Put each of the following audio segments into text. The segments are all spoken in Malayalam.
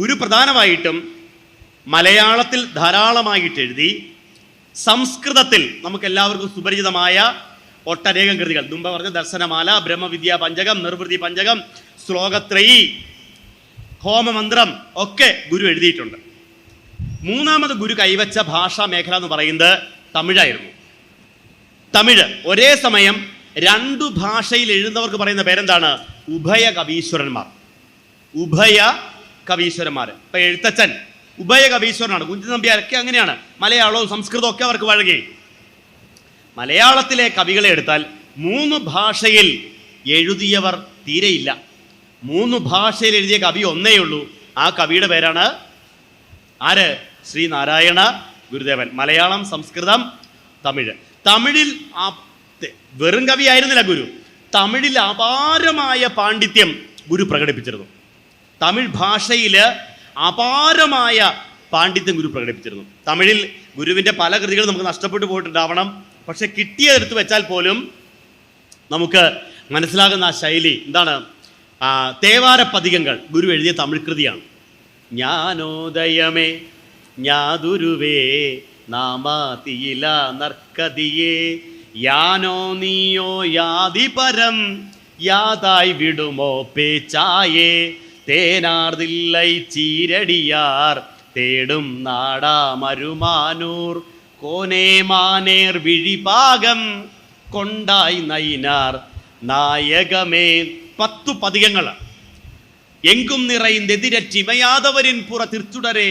ഗുരു പ്രധാനമായിട്ടും മലയാളത്തിൽ ധാരാളമായിട്ട് എഴുതി. സംസ്കൃതത്തിൽ നമുക്കെല്ലാവർക്കും സുപരിചിതമായ ഒട്ടനേകം കൃതികൾ, മുമ്പ് പറഞ്ഞ ദർശനമാല, ബ്രഹ്മവിദ്യാ പഞ്ചകം, നിർവൃതി പഞ്ചകം, ശ്ലോകത്രയി, ഹോമമന്ത്രം ഒക്കെ ഗുരു എഴുതിയിട്ടുണ്ട്. മൂന്നാമത് ഗുരു കൈവച്ച ഭാഷാ മേഖല എന്ന് പറയുന്നത് തമിഴായിരുന്നു. തമിഴ് ഒരേ സമയം രണ്ടു ഭാഷയിൽ എഴുതുന്നവർക്ക് പറയുന്ന പേരെന്താണ്? ഉഭയ കവീശ്വരന്മാർ. ഉഭയ കവീശ്വരന്മാർ. ഇപ്പൊ എഴുത്തച്ഛൻ ഉഭയ കവീശ്വരനാണ്. കുഞ്ചൻ നമ്പ്യാരൊക്കെ അങ്ങനെയാണ്. മലയാളവും സംസ്കൃതവും ഒക്കെ അവർക്ക് വഴങ്ങി. മലയാളത്തിലെ കവികളെ എടുത്താൽ 3 ഭാഷയിൽ എഴുതിയവർ തീരെയില്ല. 3 ഭാഷയിൽ എഴുതിയ കവി ഒന്നേ ഉള്ളൂ. ആ കവിയുടെ പേരാണ് ആര്? ശ്രീനാരായണ ഗുരുദേവൻ. മലയാളം, സംസ്കൃതം, തമിഴ്. തമിഴിൽ വെറും കവി ആയിരുന്നില്ല ഗുരു. തമിഴിൽ അപാരമായ പാണ്ഡിത്യം ഗുരു പ്രകടിപ്പിച്ചിരുന്നു. തമിഴ് ഭാഷയിൽ അപാരമായ പാണ്ഡിത്യം ഗുരു പ്രകടിപ്പിച്ചിരുന്നു. തമിഴിൽ ഗുരുവിൻ്റെ പല കൃതികളും നമുക്ക് നഷ്ടപ്പെട്ടു പോയിട്ടുണ്ടാവണം. പക്ഷെ കിട്ടിയതെടുത്ത് വെച്ചാൽ പോലും നമുക്ക് മനസ്സിലാകുന്ന ആ ശൈലി എന്താണ്? തേവാര പതികങ്ങൾ ഗുരു എഴുതിയ തമിഴ് കൃതിയാണ്. ജ്ഞാനോദയമേ ഞാതുരുവേ നാമാതിയില നർക്കതിയേ യാനോ നീയോ യാതിപരം യാതായി വിടുമോ പേച്ചായേ തേനാർദില്ലൈ ചീരടിയാർ തേടും നാടാ മരുമാനൂർ കോനേ മാനേർ വിഴിപാകം കൊണ്ടായി നയിനാർ നായകമേ. 10 പതികങ്ങൾ. എങ്കും നിറയുന്നെതിരറ്റിമയാതവരിൻ പുറ തിർച്ചുടരെ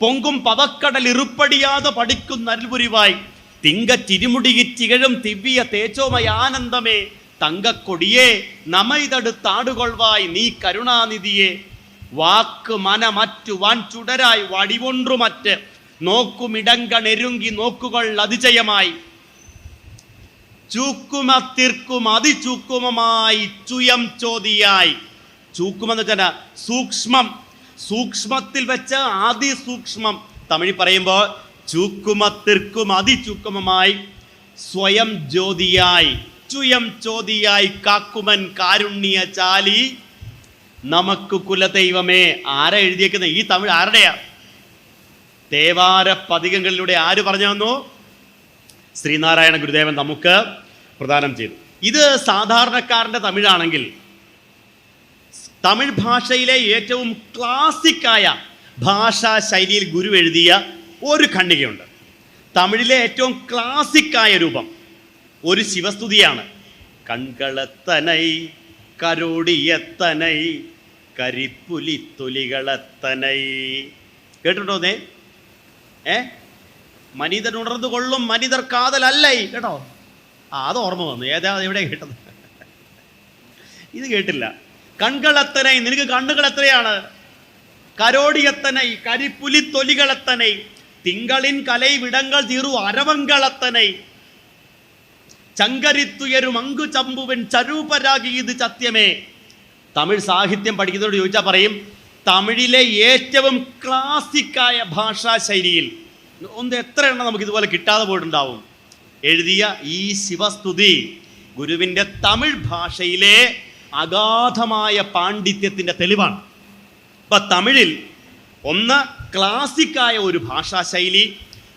പൊങ്കും പവക്കടൽ ഇറുപ്പടിയാതെ പഠിക്കും നൽപുരിവായി തിങ്കച്ചിരിമുടിയിറ്റികഴും ദിവ്യ തേജോമയാനന്ദമേ തങ്കക്കൊടിയേ നമൈതടുത്താടുകൊള്ളുവായി നീ കരുണാനിധിയെ വാക്ക് മനമറ്റു വാൻ ചുടരായി വടിവൊன்றுമറ്റ് നോക്കുമിടങ്കണെരുങ്കി നോക്കുകൾ അതിജയമായി ചൂക്കുമത്തിർക്കും അതിചൂക്കുമമായി ചുയം ചോദിയായി. ചൂക്കുമെന്ന് വെച്ചാൽ സൂക്ഷ്മം, സൂക്ഷ്മത്തിൽ വെച്ച് അതിസൂക്ഷ്മം. തമിഴിൽ പറയുമ്പോൾ ചൂക്കുമത്തിർക്കും അതിചൂക്കുമമായി സ്വയം ജ്യോതിയായി ചുയം ചോദിയായി കാക്കുമൻ കാരുണ്യ ചാലി നമുക്ക് കുലദൈവമേ. ആരാ എഴുതിയേക്കുന്നത്? ഈ തമിഴ് ആരുടെയാ? തേവാര പതികങ്ങളിലൂടെ ആര് പറഞ്ഞു തന്നു? ശ്രീനാരായണ ഗുരുദേവൻ നമുക്ക് പ്രദാനം ചെയ്തു. ഇത് സാധാരണക്കാരൻ്റെ തമിഴാണെങ്കിൽ തമിഴ് ഭാഷയിലെ ഏറ്റവും ക്ലാസിക്കായ ഭാഷാ ശൈലിയിൽ ഗുരു എഴുതിയ ഒരു ഖണ്ഡികയുണ്ട്. തമിഴിലെ ഏറ്റവും ക്ലാസിക്കായ രൂപം ഒരു ശിവസ്തുതിയാണ്. കൺകളത്തനൈ കരോടിയത്തനൈ കരിപ്പുലിത്തൊലികളത്തനൈ. കേട്ടിട്ടുണ്ടോന്നേ? മനിതൻ ഉണർന്നു കൊള്ളും മനിതർ കാതലല്ലേ. കേട്ടോ? അത് ഓർമ്മ വന്നു. എവിടെ കേട്ടത്? ഇത് കേട്ടില്ല. കൺകളത്തനൈ, നിനക്ക് കണ്ണുകൾ എത്രയാണ്? കരോടിയത്തനൈ കരിപ്പുലിത്തൊലികളത്തനൈ തിങ്കളിൻ കലൈ വിടങ്ങൾ തീറു അരവങ്കളത്തനൈ ചങ്കരിത്തുയരും അങ്കു ചമ്പുവൻ ചരൂപരാഗി ഇത് സത്യമേ. തമിഴ് സാഹിത്യം പഠിക്കുന്നതോട് ചോദിച്ചാൽ പറയും തമിഴിലെ ഏറ്റവും ക്ലാസിക്കായ ഭാഷാ ശൈലിയിൽ എത്ര എണ്ണം നമുക്ക് ഇതുപോലെ കിട്ടാതെ പോയിട്ടുണ്ടാവും എഴുതിയ ഈ ശിവസ്തുതി ഗുരുവിൻ്റെ തമിഴ് ഭാഷയിലെ അഗാധമായ പാണ്ഡിത്യത്തിൻ്റെ തെളിവാണ്. അപ്പം തമിഴിൽ ഒന്ന് ക്ലാസിക്കായ ഒരു ഭാഷാശൈലി,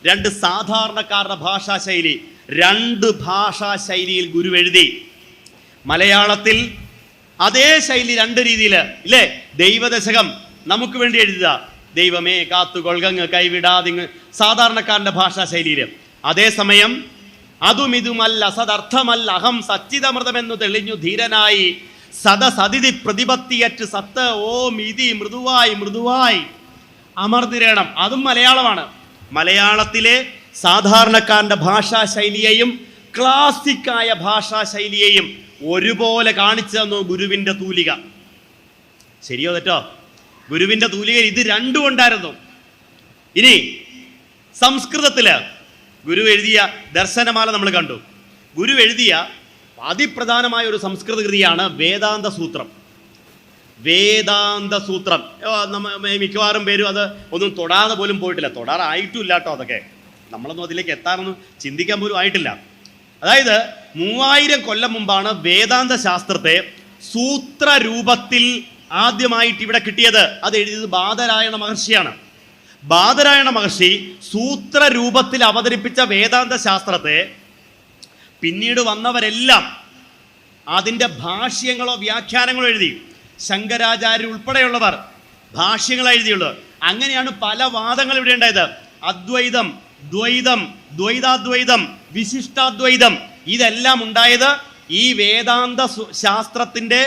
2 സാധാരണക്കാരുടെ ഭാഷാശൈലി. 2 ഭാഷാശൈലിയിൽ ഗുരു എഴുതി. മലയാളത്തിൽ അതേ ശൈലി 2 രീതിയിൽ ഇല്ലേ? ദൈവദശകം നമുക്ക് വേണ്ടി എഴുതുക, ദൈവമേ കാത്തുകൊൾകങ്ങ് കൈവിടാതിങ്ങ്, സാധാരണക്കാരൻ്റെ ഭാഷാശൈലിയിൽ. അതേസമയം അതുമിതുമല്ല സദർത്ഥമല്ല അഹം സച്ചിതമൃതമെന്നു തെളിഞ്ഞു ധീരനായി സദസതിഥി പ്രതിപത്തിയറ്റ് സത്ത് ഓം ഇതി മൃദുവായി മൃദുവായി അമർന്നിരേണം. അതും മലയാളമാണ്. മലയാളത്തിലെ സാധാരണക്കാരൻ്റെ ഭാഷാശൈലിയെയും ക്ലാസിക്കായ ഭാഷാശൈലിയെയും ഒരുപോലെ കാണിച്ചു തന്നു ഗുരുവിൻ്റെ തൂലിക. ശരിയോ തെറ്റോ? ഗുരുവിൻ്റെ തൂലിക ഇത് 2 ഉണ്ടായിരുന്നു. ഇനി സംസ്കൃതത്തില് ഗുരു എഴുതിയ ദർശനമാല നമ്മൾ കണ്ടു. ഗുരു എഴുതിയ അതിപ്രധാനമായ ഒരു സംസ്കൃത കൃതിയാണ് വേദാന്ത സൂത്രം. വേദാന്ത സൂത്രം മിക്കവാറും പേരും അത് ഒന്നും തൊടാതെ പോലും പോയിട്ടില്ല. തൊടാറായിട്ടുമില്ല കേട്ടോ. അതൊക്കെ നമ്മളൊന്നും അതിലേക്ക് എത്താനൊന്നും ചിന്തിക്കാൻ പോലും ആയിട്ടില്ല. അതായത് 3000 കൊല്ലം മുമ്പാണ് വേദാന്ത ശാസ്ത്രത്തെ സൂത്രരൂപത്തിൽ ആദ്യമായിട്ട് ഇവിടെ കിട്ടിയത് അത് എഴുതിയത് ബാദരായണ മഹർഷിയാണ്. ബാദരായണ മഹർഷി സൂത്രരൂപത്തിൽ അവതരിപ്പിച്ച വേദാന്ത ശാസ്ത്രത്തെ പിന്നീട് വന്നവരെല്ലാം അതിൻ്റെ ഭാഷ്യങ്ങളോ വ്യാഖ്യാനങ്ങളോ എഴുതി. ശങ്കരാചാര്യ ഉൾപ്പെടെയുള്ളവർ ഭാഷ്യങ്ങൾ എഴുതിയുള്ളൂ. അങ്ങനെയാണ് പല വാദങ്ങൾ ഇവിടെ ഉണ്ടായത്. അദ്വൈതം, ദ്വൈതം, ദ്വൈതാദ്വൈതം, വിശിഷ്ടാദ്വൈതം, ഇതെല്ലാം ഉണ്ടായത് ഈ വേദാന്ത ശാസ്ത്രത്തിൻ്റെ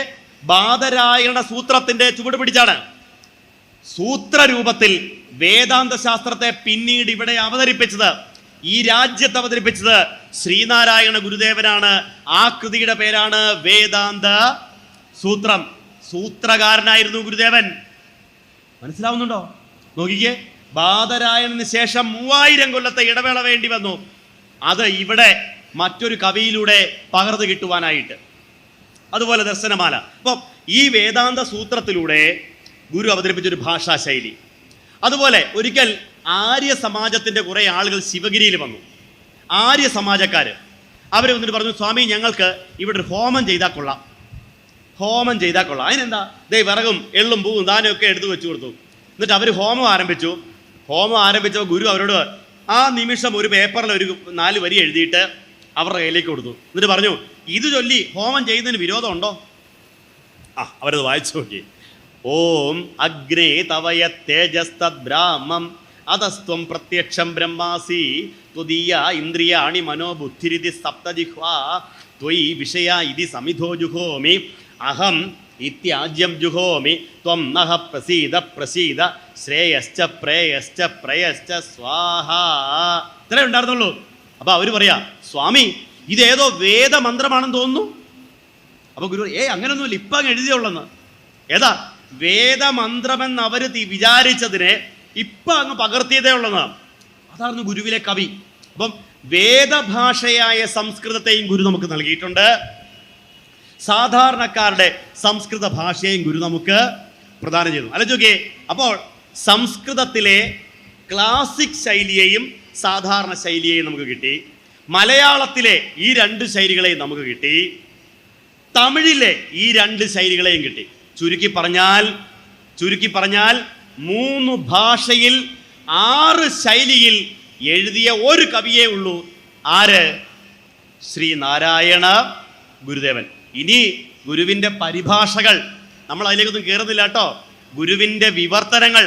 ബാദരായണ സൂത്രത്തിൻ്റെ ചുവട് പിടിച്ചാണ്. സൂത്രരൂപത്തിൽ വേദാന്ത ശാസ്ത്രത്തെ പിന്നീട് ഇവിടെ അവതരിപ്പിച്ചത്, ഈ രാജ്യത്ത് അവതരിപ്പിച്ചത് ശ്രീനാരായണ ഗുരുദേവനാണ്. ആ കൃതിയുടെ പേരാണ് വേദാന്ത സൂത്രം. സൂത്രകാരനായിരുന്നു ഗുരുദേവൻ. മനസ്സിലാവുന്നുണ്ടോ? നോക്കിക്കേ, ബാദരായണന് ശേഷം 3000 കൊല്ലത്തെ ഇടവേള വേണ്ടി വന്നു അത് ഇവിടെ മറ്റൊരു കവിയിലൂടെ പകർന്നു കിട്ടുവാനായിട്ട്. അതുപോലെ ദർശനമാല. അപ്പോൾ ഈ വേദാന്ത സൂത്രത്തിലൂടെ ഗുരു അവതരിപ്പിച്ചൊരു ഭാഷാശൈലി. അതുപോലെ ഒരിക്കൽ ആര്യ സമാജത്തിൻ്റെ കുറേ ആളുകൾ ശിവഗിരിയിൽ വന്നു. ആര്യ സമാജക്കാർ അവർ വന്നിട്ട് പറഞ്ഞു, സ്വാമി ഞങ്ങൾക്ക് ഇവിടെ ഒരു ഹോമം ചെയ്താൽ കൊള്ളാം, ഹോമം ചെയ്താൽ കൊള്ളാം. അതിനെന്താ, ദേ വിറകും എള്ളും പൂവും ദാനമൊക്കെ എടുത്തു വെച്ചു കൊടുത്തു. എന്നിട്ട് അവർ ഹോമം ആരംഭിച്ചു. ഹോമം ആരംഭിച്ചപ്പോൾ ഗുരു അവരോട് ആ നിമിഷം ഒരു പേപ്പറിൽ ഒരു 4 വരി എഴുതിയിട്ട് അവരുടെ കയ്യിലേക്ക് കൊടുത്തു. എന്നിട്ട് പറഞ്ഞു, ഇത് ചൊല്ലി ഹോമം ചെയ്യുന്നതിന് വിരോധമുണ്ടോ? അവരത് വായിച്ചു നോക്കി. ഓം അഗ്നേ തവയ തേജസ്തദ് ബ്രാഹ്മം അതസ്ത്വം പ്രത്യക്ഷം ബ്രഹ്മാസി ത്വദീയ ഇന്ദ്രിയാണി മനോബുദ്ധിരിതി സപ്തജിഹ്വാ ത്വയി വിഷയ ഇതി സമിധോ ജുഹോമി അഹം ഇത്യാജ്യം ജുഹോമി ത്വം നഹ പ്രസീദ പ്രസീദ ശ്രേയശ്ച പ്രേയശ്ച പ്രയശ്ച സ്വാഹ. ഇത്രേ ഉണ്ടായിരുന്നുള്ളൂ. അപ്പൊ അവർ പറയാ, സ്വാമി ഇതേതോ വേദമന്ത്രമാണെന്ന് തോന്നുന്നു. അപ്പൊ ഗുരു അങ്ങനെയൊന്നുമില്ല, ഇപ്പം അങ്ങ് എഴുതിയുള്ളെന്ന്. ഏതാ വേദമന്ത്രമെന്ന് അവർ വിചാരിച്ചതിനെ ഇപ്പം അങ്ങ് പകർത്തിയതേ ഉള്ളെന്ന്. അതായിരുന്നു ഗുരുവിലെ കവി. അപ്പം വേദഭാഷയായ സംസ്കൃതത്തെയും ഗുരു നമുക്ക് നൽകിയിട്ടുണ്ട്. സാധാരണക്കാരുടെ സംസ്കൃത ഭാഷയെയും ഗുരു നമുക്ക് പ്രദാനം ചെയ്തു. അല്ലെ? അപ്പോൾ സംസ്കൃതത്തിലെ ക്ലാസിക് ശൈലിയെയും സാധാരണ ശൈലിയെയും നമുക്ക് കിട്ടി. മലയാളത്തിലെ ഈ 2 ശൈലികളെയും നമുക്ക് കിട്ടി. തമിഴിലെ ഈ 2 ശൈലികളെയും കിട്ടി. ചുരുക്കി പറഞ്ഞാൽ 3 ഭാഷയിൽ 6 ശൈലിയിൽ എഴുതിയ ഒരു കവിയേ ഉള്ളൂ. ആര്? ശ്രീനാരായണ ഗുരുദേവൻ. ഇനി ഗുരുവിൻ്റെ പരിഭാഷകൾ നമ്മൾ അതിലേക്കൊന്നും കയറുന്നില്ല കേട്ടോ. ഗുരുവിൻ്റെ വിവർത്തനങ്ങൾ,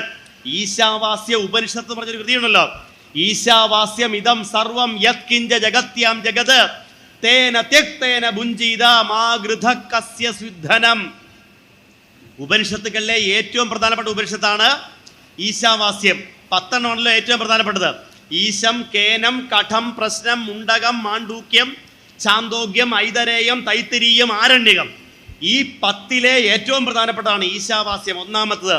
ഈശാവാസ്യ ഉപനിഷത്ത് പറഞ്ഞൊരു കൃതിയുണ്ടല്ലോ, ഈശാവാസ്യം ഇതം സർവം യത്കിഞ്ച ജഗത്യാം ജഗത് തേന ത്യക്തേന ഭുഞ്ജീത മാഗൃധ കസ്യ സുദ്ധനം. ഉപനിഷത്തുകളിലെ ഏറ്റവും പ്രധാനപ്പെട്ട ഉപനിഷത്താണ് ഈശാവാസ്യം. 10 ആണല്ലോ ഏറ്റവും പ്രധാനപ്പെട്ടത്. ഈശം, കേനം, കഠം, പ്രശ്നം, മുണ്ടകം, മാണ്ഡൂക്യം, ചാന്തോഗ്യം, ഐതരേയം, തൈത്തിരീയം, ആരണ്യകം. ഈ 10ലെ ഏറ്റവും പ്രധാനപ്പെട്ടതാണ് ഈശാവാസ്യം, ഒന്നാമത്തത്.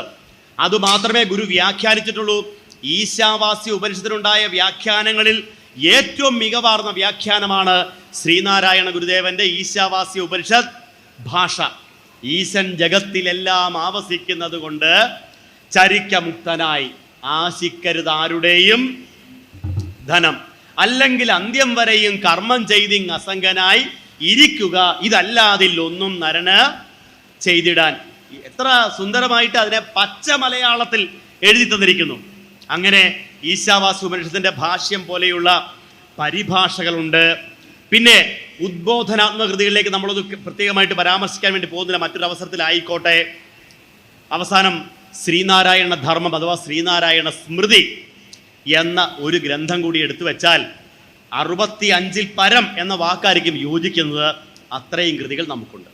അതുമാത്രമേ ഗുരു വ്യാഖ്യാനിച്ചിട്ടുള്ളൂ. ഈശാവാസ്യ ഉപനിഷത്തിനുണ്ടായ വ്യാഖ്യാനങ്ങളിൽ ഏറ്റവും മികവാർന്ന വ്യാഖ്യാനമാണ് ശ്രീനാരായണ ഗുരുദേവന്റെ ഈശാവാസ്യ ഉപനിഷത്ത് ഭാഷ. ഈശൻ ജഗത്തിലെല്ലാം ആവസിക്കുന്നത് കൊണ്ട് ചരിക്കമുക്തനായി ആശിക്കരുതാരുടെയും ധനം, അല്ലെങ്കിൽ അന്ത്യം വരെയും കർമ്മം ചെയ്തിങ് അസംഗനായി ഇരിക്കുക, ഇതല്ലാതിൽ ഒന്നും നരന് ചെയ്തിടാൻ. എത്ര സുന്ദരമായിട്ട് അതിനെ പച്ച മലയാളത്തിൽ എഴുതി തന്നിരിക്കുന്നു. അങ്ങനെ ഈശാവാസ്യ ഉപനിഷത്തിന്റെ ഭാഷ്യം പോലെയുള്ള പരിഭാഷകളുണ്ട്. പിന്നെ ഉദ്ബോധനാത്മകൃതികളിലേക്ക് നമ്മളത് പ്രത്യേകമായിട്ട് പരാമർശിക്കാൻ വേണ്ടി പോകുന്നില്ല, മറ്റൊരു അവസരത്തിലായിക്കോട്ടെ. അവസാനം ശ്രീനാരായണ ധർമ്മം അഥവാ ശ്രീനാരായണ സ്മൃതി എന്ന ഒരു ഗ്രന്ഥം കൂടി എടുത്തു വെച്ചാൽ 65 പരം എന്ന വാക്കായിരിക്കും യോജിക്കുന്നത്. അത്രയും കൃതികൾ നമുക്കുണ്ട്.